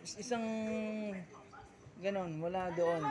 isang ganon, wala doon.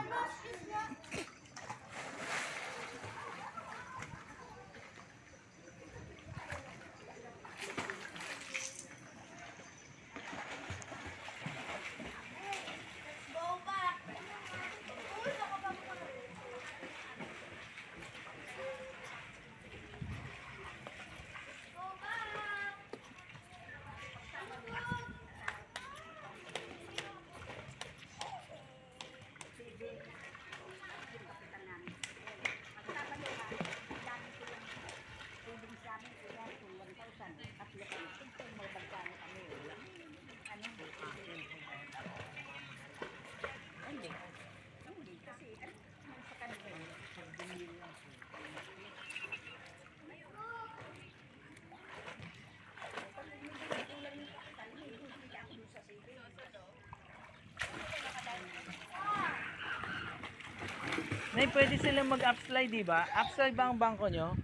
Nay, pwede silang mag-upslide, di ba? Upslide ba ang bangko nyo?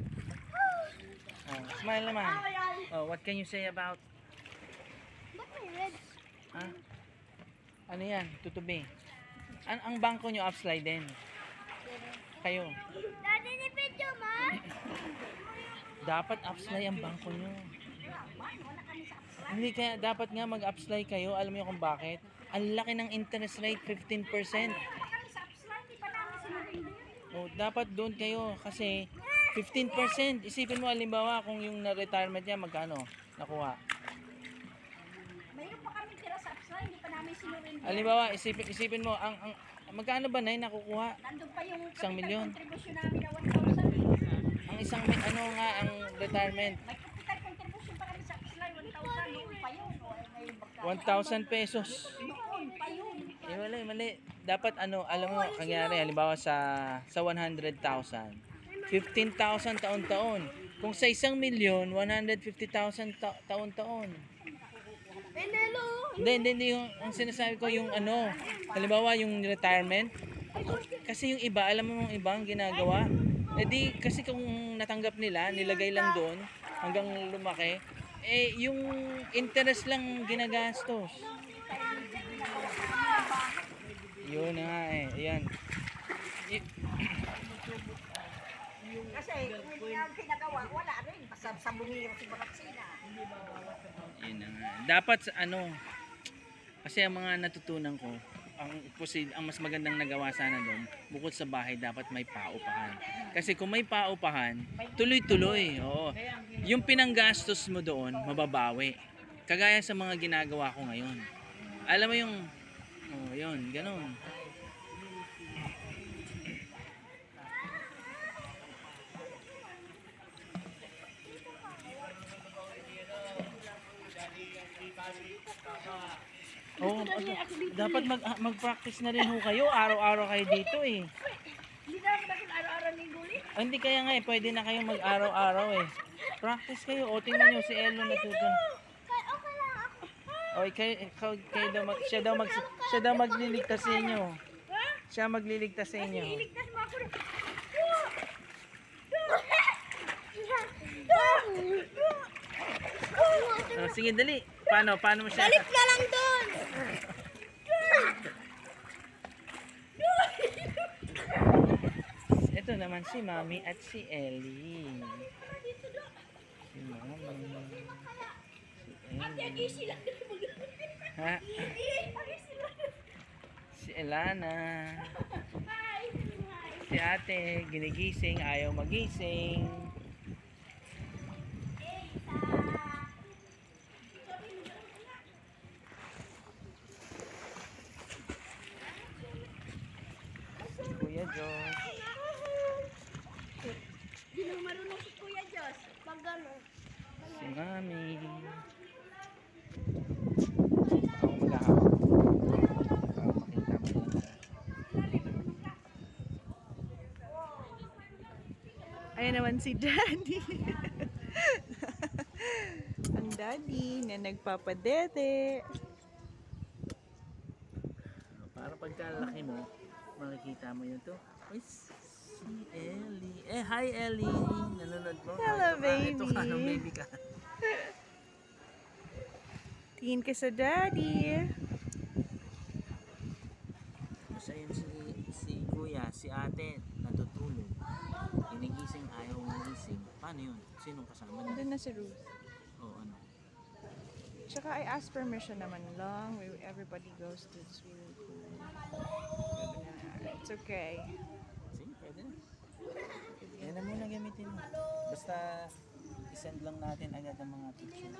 Oh, smile naman. Oh, what can you say about? Ha? Ano yan? Tutubi. Ang bangko nyo upslide din. Kayo. Dati ni video, ma? Dapat upslide ang bangko nyo. Hindi kaya, dapat nga mag-upslide kayo. Alam mo kung bakit? Ang laki ng interest rate, 15%. Oh, dapat doon kayo kasi 15%. Isipin mo, halimbawa, kung yung na-retirement niya, magkano nakuha? Mayroon pa kami tira sa upslide, hindi pa namin sinurin. Halimbawa, isipin mo, magkano ba na nakukuha? Nandun pa yung 1 milyon. contribution namin na 1,000. Ang ano nga ang retirement? May capital contribution pa kami sa upslide, 1,000. Noon pa yun. 1,000 pesos. Noon pa yun. Mali. Dapat alam mo, kanyari, halimbawa sa 100,000, 15,000 taon-taon. Kung sa 1 milyon, 150,000 taon-taon. Penelo! Hindi yung ang sinasabi ko yung halimbawa yung retirement. Kasi yung iba, alam mo yung iba ang ginagawa. Di kasi kung natanggap nila, nilagay lang doon hanggang lumaki, yung interest lang ginagastos. Yun nga ayan. Kasi kung yung pinagawa, wala rin. Sabungin yung si Baratsina. Yun nga. Dapat kasi ang mga natutunan ko, ang mas magandang nagawa sana doon, bukod sa bahay, dapat may paupahan. Kasi kung may paupahan, tuloy-tuloy. Oo. Yung pinanggastos mo doon, mababawi. Kagaya sa mga ginagawa ko ngayon. Alam mo yung, yun, ganun. Dapat mag-practice na rin ho kayo. Araw-araw kayo dito eh. Hindi na ako araw-araw ni Guli. Hindi kaya nga pwede na kayo mag-araw-araw eh. Practice kayo. O tingnan nyo si Elo natuto. O kayo daw siya daw magliligtas sa inyo. Siya magliligtas sa inyo. Iligtas mo ako. Sige, dali. Paano mo siya? Balik na lang doon. Ito naman si Mami at si Ellie. Si Mami. Si Ellie. Ha? Si Elana. Si ate, ginigising, ayaw magising. Si Kuya Diyos. Hindi na marunong si Kuya Diyos. Pag gano'n. Si Mami. Ako maghahawak. Para makita mo yun. Ayan naman si Daddy. Ang Daddy na nagpapadede. Para pagkalaki mo, makikita mo yun to. Uy, si Ellie. Hi Ellie. Nanonood mo? Hello, Ito ka, baby. baby ka. Tingin ka sa Daddy. Ate, natutulog. Inigising ayaw magising. Paano yun? Sinong kasama niya? Nandun na si Ruth. O ano? Tsaka I ask permission naman lang. Everybody goes to the swimming pool. Sabi na, it's okay. Sige, pwede na. Yan na muna gamitin mo. Basta isend lang natin agad ang mga pictures.